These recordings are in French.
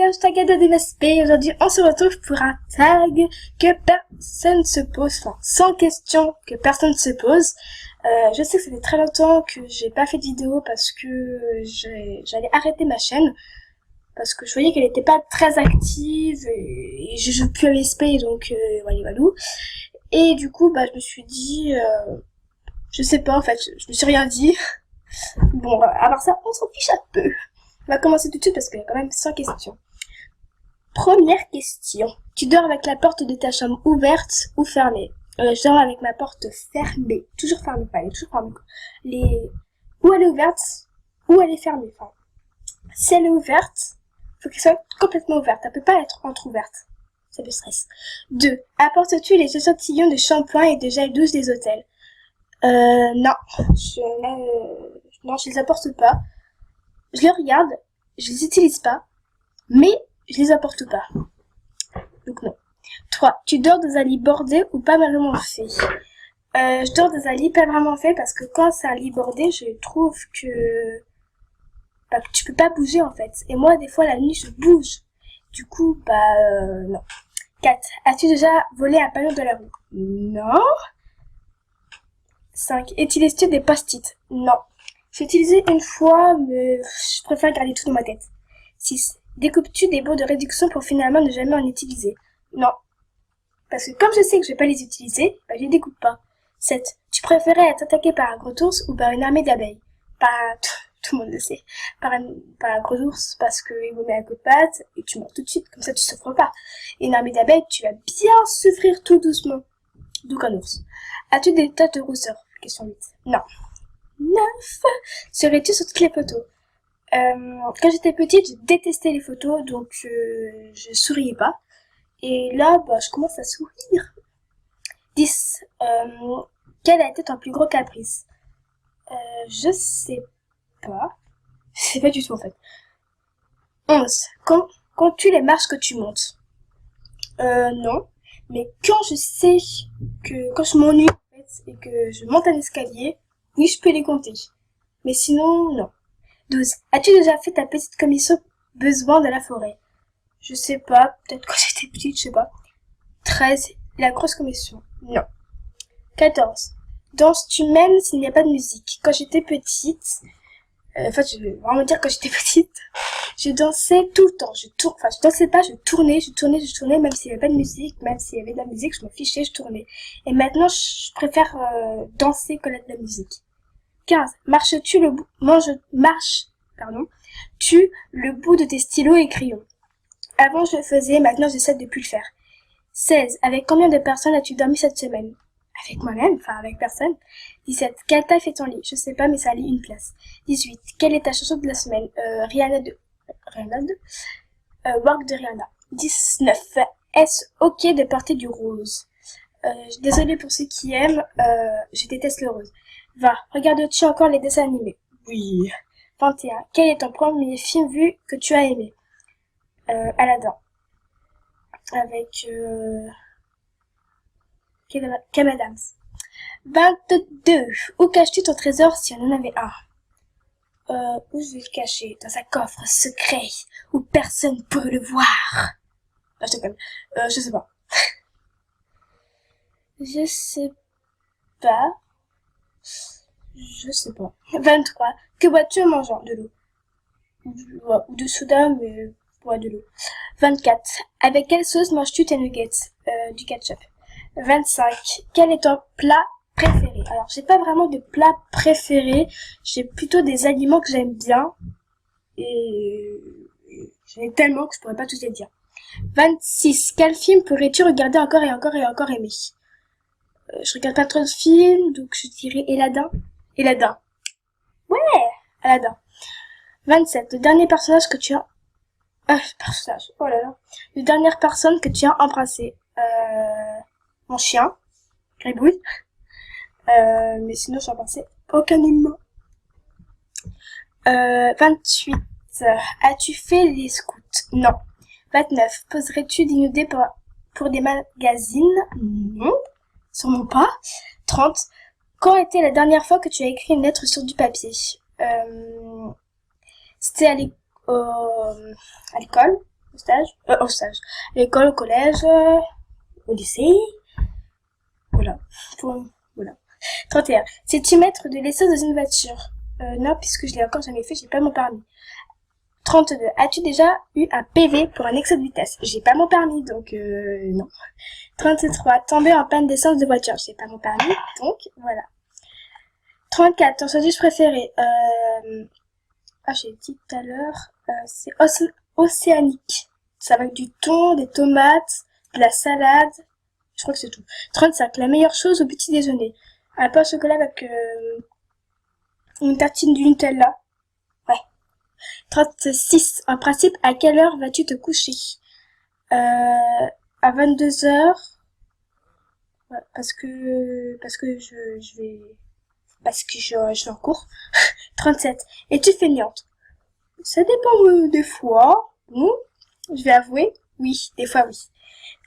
les hashtags de DMSP. Aujourd'hui, on se retrouve pour un tag que personne se pose, enfin, sans question que personne se pose. Je sais que ça fait très longtemps que j'ai pas fait de vidéo parce que j'allais arrêter ma chaîne. Parce que je voyais qu'elle était pas très active et je joue plus à DMSP, donc voilà. Et du coup, je me suis dit, je sais pas, en fait, je me suis rien dit. Bon, à part ça, on s'en fiche un peu. On va commencer tout de suite parce qu'il y a quand même 100 questions. Première question. Tu dors avec la porte de ta chambre ouverte ou fermée? Je dors avec ma porte fermée. Toujours fermée, pas, elle est toujours fermée. Ou elle est ouverte, ou elle est fermée. Enfin, si elle est ouverte, faut qu'elle soit complètement ouverte. Elle peut pas être entrouverte. Ça me stresse. 2. Apportes-tu les échantillons de shampoing et de gel douche des hôtels? Non. Non, je les apporte pas. Je les regarde, je les utilise pas, mais je les apporte pas. Donc non. 3. Tu dors dans un lit bordé ou pas vraiment fait? Je dors dans un lit pas vraiment fait parce que quand c'est un lit bordé, je trouve que tu peux pas bouger en fait. Et moi, des fois, la nuit, je bouge. Du coup, non. 4. As-tu déjà volé un panneau de la rue? Non. 5. Utilises-tu des post-it? Non. J'ai utilisé une fois, mais je préfère garder tout dans ma tête. 6. Découpes-tu des bons de réduction pour finalement ne jamais en utiliser? Non. Parce que comme je sais que je vais pas les utiliser, je les découpe pas. 7. Tu préférais être attaqué par un gros ours ou par une armée d'abeilles? Tout le monde le sait. Par un gros ours parce qu'il vous met un coup de patte et tu meurs tout de suite, comme ça tu souffres pas. Et une armée d'abeilles, tu vas bien souffrir tout doucement. Donc un ours. As-tu des taches de rousseur? Question 8. Non. 9. Serais-tu sur toutes les photos? Quand j'étais petite, je détestais les photos, donc je souriais pas. Et là, je commence à sourire. 10. Quel a été ton plus gros caprice? Je sais pas. Je sais pas du tout en fait. 11. Comptes-tu les marches que tu montes? Non. Mais quand je sais que quand je m'ennuie en fait, et que je monte un escalier, oui, je peux les compter. Mais sinon, non. 12. As-tu déjà fait ta petite commission besoin de la forêt? Je sais pas, peut-être quand j'étais petite, je sais pas. 13. La grosse commission. Non. 14. Danses-tu même s'il n'y a pas de musique? Quand j'étais petite, en fait, je vais vraiment dire quand j'étais petite, je dansais tout le temps. Je dansais pas, je tournais, même s'il y avait pas de musique, même s'il y avait de la musique, je m'en fichais, je tournais. Et maintenant, je préfère danser que de la musique. 15. Marches-tu le bout de tes stylos et crayons? Avant, je le faisais, maintenant, j'essaie de plus le faire. 16. Avec combien de personnes as-tu dormi cette semaine? Avec moi-même, enfin avec personne. 17. Quelle taille fait ton lit? Je sais pas, mais ça a une place. 18. Quelle est ta chanson de la semaine? Rihanna 2. Work de Rihanna. 19. Est-ce ok de porter du rose? Désolée pour ceux qui aiment, je déteste le rose. 20. Regardes-tu encore les dessins animés? Oui. 21. Quel est ton premier film vu que tu as aimé? Aladdin. Avec Kev Adams. 22. Où caches-tu ton trésor si on en avait un? Où je vais le cacher? Dans un coffre secret où personne ne pourrait le voir. Ah, je déconne. Je sais pas. Je sais pas. 23. Que bois-tu en mangeant? De l'eau. Ou de soda, mais ouais, de l'eau. 24. Avec quelle sauce manges-tu tes nuggets? Du ketchup. 25. Quel est ton plat préféré? Alors, j'ai pas vraiment de plat préféré. J'ai plutôt des aliments que j'aime bien. Et j'en ai tellement que je pourrais pas tous les dire. 26. Quel film pourrais-tu regarder encore et encore et encore aimer? Je regarde pas trop de films, donc je dirais Aladdin. Ouais, Aladdin. 27. Le dernier personnage que tu as... oh là là. La dernière personne que tu as embrassée. Mon chien. Gribouille. Mais sinon, j'ai embrassé aucun humain. 28. As-tu fait les scouts? Non. 29. Poserais-tu des nudés pour des magazines? Non. Sûrement pas. 30. Quand était la dernière fois que tu as écrit une lettre sur du papier? C'était à l'école. au stage, à l'école, au collège, au lycée, voilà. Voilà. 31. Sais-tu mettre de l'essence dans une voiture? Non, puisque je l'ai encore jamais fait, j'ai pas mon permis. 32. As-tu déjà eu un PV pour un excès de vitesse? J'ai pas mon permis, donc non. 33. Tomber en panne d'essence de voiture. J'ai pas mon permis, donc voilà. 34. Ton sandwich préféré? J'ai dit tout à l'heure, c'est océanique. Ça va avec du thon, des tomates, de la salade. Je crois que c'est tout. 35. La meilleure chose au petit déjeuner. Un pain au chocolat avec une tartine du Nutella. Ouais. 36. En principe, à quelle heure vas-tu te coucher? À 22h. Ouais, parce que je vais en cours. 37. Es-tu feignante? Ça dépend des fois. Je vais avouer. Oui, des fois oui.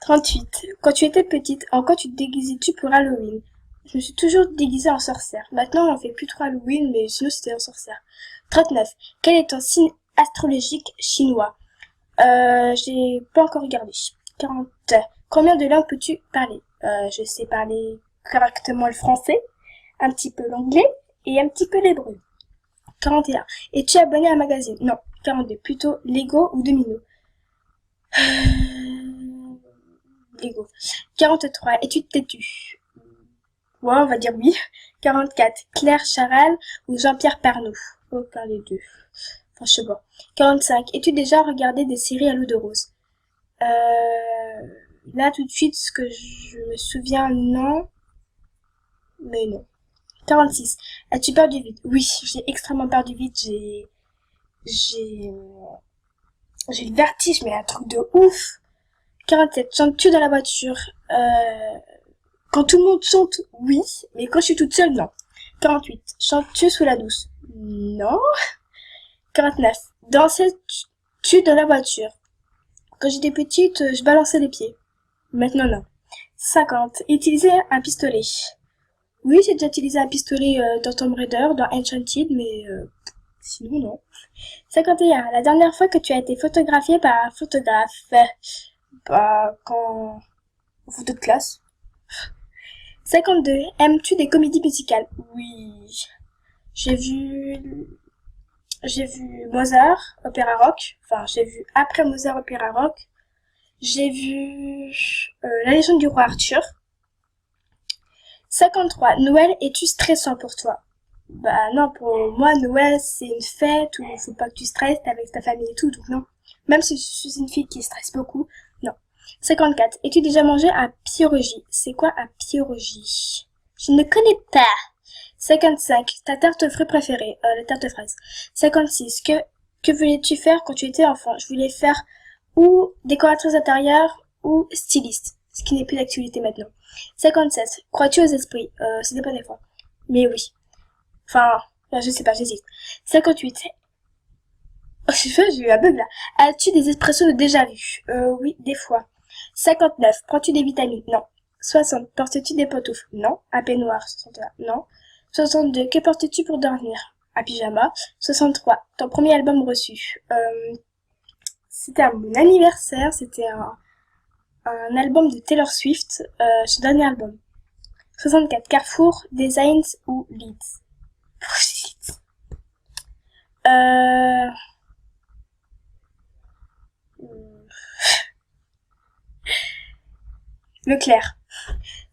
38. Quand tu étais petite, en quoi tu te déguisais-tu pour Halloween? Je me suis toujours déguisée en sorcière. Maintenant, on fait plus trop Halloween, mais sinon c'était en sorcière. 39. Quel est ton signe astrologique chinois? J'ai pas encore regardé. 40. Combien de langues peux-tu parler? Je sais parler correctement le français, un petit peu l'anglais et un petit peu l'hébreu. 41. Es-tu abonné à un magazine? Non. 42. Plutôt Lego ou Domino? Lego. 43. Es-tu têtu? Ouais, on va dire oui. 44. Claire Charal ou Jean-Pierre Pernaut? Aucun des deux. Franchement. 45. Es-tu déjà regardé des séries à l'eau de rose? Là, tout de suite, ce que je me souviens, non. Mais non. 46. As-tu peur du vide? Oui, j'ai extrêmement peur du vide. J'ai le vertige, mais un truc de ouf. 47. Chantes-tu dans la voiture? Quand tout le monde chante, oui. Mais quand je suis toute seule, non. 48. Chantes-tu sous la douce? Non. 49. Dansais-tu dans la voiture? Quand j'étais petite, je balançais les pieds. Maintenant, non. 50. Utiliser un pistolet. Oui, j'ai déjà utilisé un pistolet dans Tomb Raider, dans Enchanted, mais sinon, non. 51. La dernière fois que tu as été photographié par un photographe? Quand... en photo de classe. 52. Aimes-tu des comédies musicales? Oui. J'ai vu Mozart, opéra rock. Enfin, j'ai vu après Mozart, opéra rock. J'ai vu La légende du roi Arthur. 53. Noël, es-tu stressant pour toi? Bah non, pour moi, Noël, c'est une fête où faut pas que tu stresses, t'es avec ta famille et tout, donc non. Même si je suis une fille qui stresse beaucoup, non. 54. Es-tu déjà mangé un pierogi? C'est quoi un pierogi? Je ne connais pas. 55. Ta tarte aux fruits préférée? La tarte aux fraises. 56. Que voulais-tu faire quand tu étais enfant? Je voulais faire ou décoratrice intérieure ou styliste, ce qui n'est plus d'actualité maintenant. 57. Crois-tu aux esprits? Ça dépend des fois. Mais oui. Enfin, je sais pas, j'hésite. 58. Oh, je sais pas, j'ai eu un bug là. As-tu des expressions de déjà vu? Oui, des fois. 59. Prends-tu des vitamines? Non. 60. Portes-tu des pantoufles? Non. Un peignoir? 61. Non. 62. Que portes-tu pour dormir? Un pyjama. 63. Ton premier album reçu? C'était à mon anniversaire, c'était un album de Taylor Swift, son dernier album. 64. Carrefour, Designs ou Leeds? Euh... Leclerc.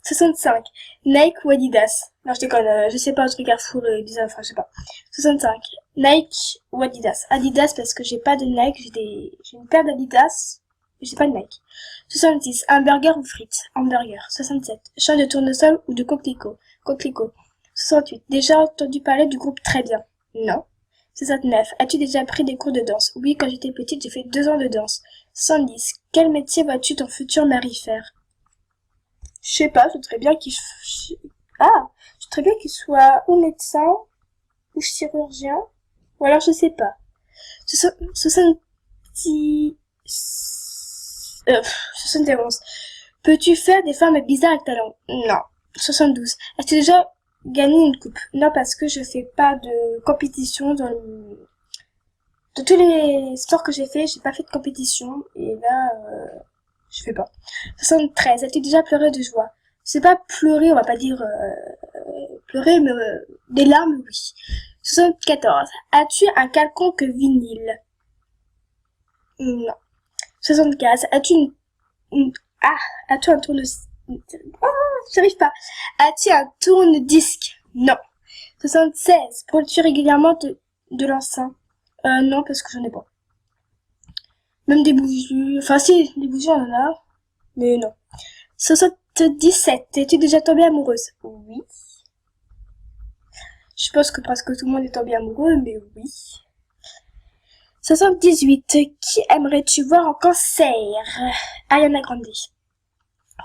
65. Nike ou Adidas? Non, je déconne, je sais pas, entre Carrefour et Design, enfin, je sais pas. 65. Nike ou Adidas? Adidas parce que j'ai pas de Nike, j'ai une paire d'Adidas, mais j'ai pas de Nike. 66. Hamburger ou frites? Hamburger. 67. Champ de tournesol ou de coquelicot? Coquelicot. 68. Déjà entendu parler du groupe Très Bien? Non. 69. As-tu déjà pris des cours de danse? Oui, quand j'étais petite, j'ai fait 2 ans de danse. 70. Quel métier vois-tu ton futur mari faire? Je sais pas, je voudrais bien qu'il soit ou médecin, ou chirurgien, ou alors je sais pas. 71. Peux-tu faire des formes bizarres avec ta langue? Non. 72. As-tu déjà gagné une coupe? Non, parce que je fais pas de compétition De tous les sports que j'ai pas fait de compétition. Et là, je fais pas. 73. As-tu déjà pleuré de joie? C'est pas pleurer, on va pas dire pleurer, mais des larmes, oui. 74. As-tu un quelconque vinyle? Non. 75. Ah, as-tu un tourne... Ah, j'arrive pas. As-tu un tourne-disque? Non. 76. Prends-tu régulièrement de l'encens? Non, parce que j'en ai pas. Même des bougies. Enfin, si, des bougies, on en a. Mais non. 77. Es-tu déjà tombée amoureuse? Oui. Je pense que presque tout le monde est tombé amoureux, mais oui. 78. Qui aimerais-tu voir en concert? Ariana Grande.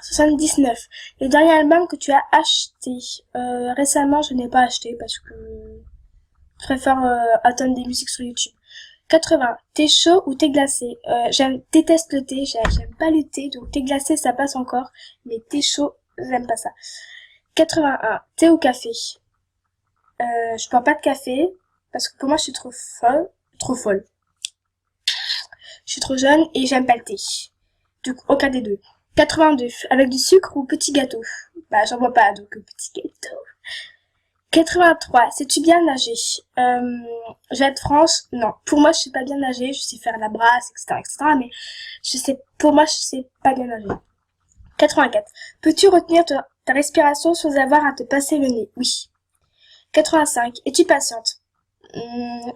79. Le dernier album que tu as acheté. Récemment, je n'ai pas acheté parce que je préfère attendre des musiques sur YouTube. 80. Thé chaud ou thé glacé? Déteste le thé, j'aime pas le thé, donc thé glacé ça passe encore, mais thé chaud, j'aime pas ça. 81. Thé ou café? Je bois pas de café, parce que pour moi je suis trop folle. Je suis trop jeune et j'aime pas le thé. Donc aucun des deux. 82. Avec du sucre ou petit gâteau? Bah j'en bois pas, donc petit gâteau. 83. Sais-tu bien nager? Je vais être franche, non. Pour moi, je sais pas bien nager. Je sais faire la brasse, etc., mais pour moi, je sais pas bien nager. 84. Peux-tu retenir ta respiration sans avoir à te passer le nez? Oui. 85. Es-tu patiente?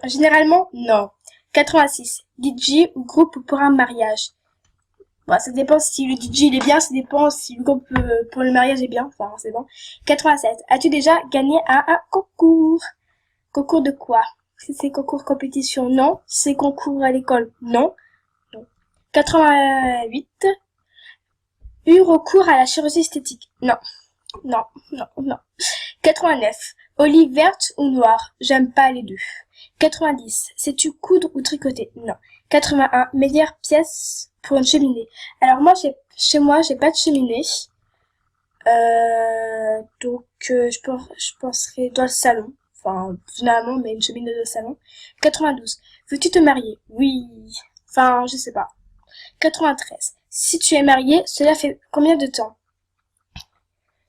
Généralement, non. 86. DJ ou groupe pour un mariage? Bon, ça dépend si le DJ il est bien, ça dépend si le groupe pour le mariage est bien, enfin c'est bon. 87. As-tu déjà gagné un concours? Concours de quoi? Si c'est concours compétition, non. Si c'est concours à l'école, non. 88. Eu recours à la chirurgie esthétique? Non. Non, non, non. 89. Olive verte ou noire? J'aime pas les deux. 90. Sais-tu coudre ou tricoter? Non. 81. Meilleure pièce pour une cheminée. Alors moi, chez moi, j'ai pas de cheminée. Donc je penserai dans le salon. Enfin, généralement, mais une cheminée de salon. 92. Veux-tu te marier? Oui. Enfin, je sais pas. 93. Si tu es marié, cela fait combien de temps?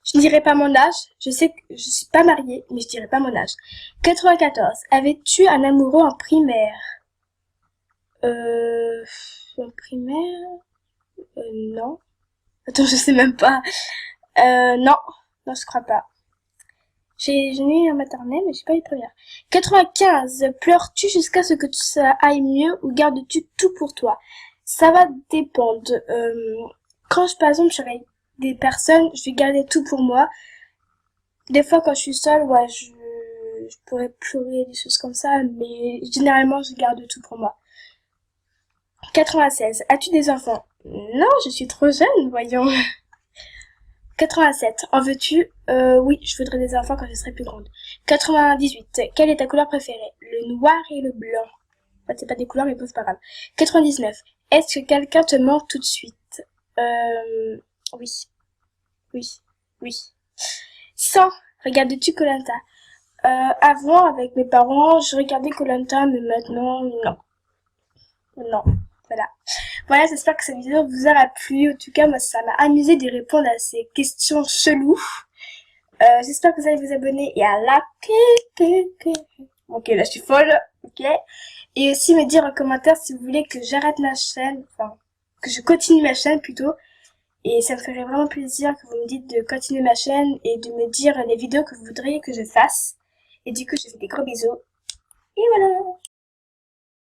Je ne dirai pas mon âge. Je sais que je suis pas mariée, mais je dirai pas mon âge. 94. Avais-tu un amoureux en primaire? En primaire? Non. Attends, je sais même pas. Non. Non, je crois pas. J'ai eu un maternelle, mais j'ai pas eu primaire. 95. Pleures-tu jusqu'à ce que ça aille mieux ou gardes-tu tout pour toi? Ça va dépendre. Quand par exemple, je suis avec des personnes, je vais garder tout pour moi. Des fois, quand je suis seule, ouais, je pourrais pleurer, des choses comme ça, mais généralement, je garde tout pour moi. 96. As-tu des enfants? Non, je suis trop jeune, voyons. 87. En veux-tu? Oui, je voudrais des enfants quand je serai plus grande. 98. Quelle est ta couleur préférée? Le noir et le blanc. Enfin, c'est pas des couleurs, mais bon, c'est pas grave. 99. Est-ce que quelqu'un te manque tout de suite? Oui. Oui. Oui. 100. Regardes-tu koh avant, avec mes parents, je regardais koh mais maintenant, non. Non. Voilà. Voilà, j'espère que cette vidéo vous aura plu. En tout cas, moi, ça m'a amusé de répondre à ces questions cheloues. J'espère que vous allez vous abonner et à liker. Ok, là, je suis folle. Ok. Et aussi me dire en commentaire si vous voulez que j'arrête ma chaîne. Enfin, que je continue ma chaîne plutôt. Et ça me ferait vraiment plaisir que vous me dites de continuer ma chaîne et de me dire les vidéos que vous voudriez que je fasse. Et du coup, je vous fais des gros bisous. Et voilà.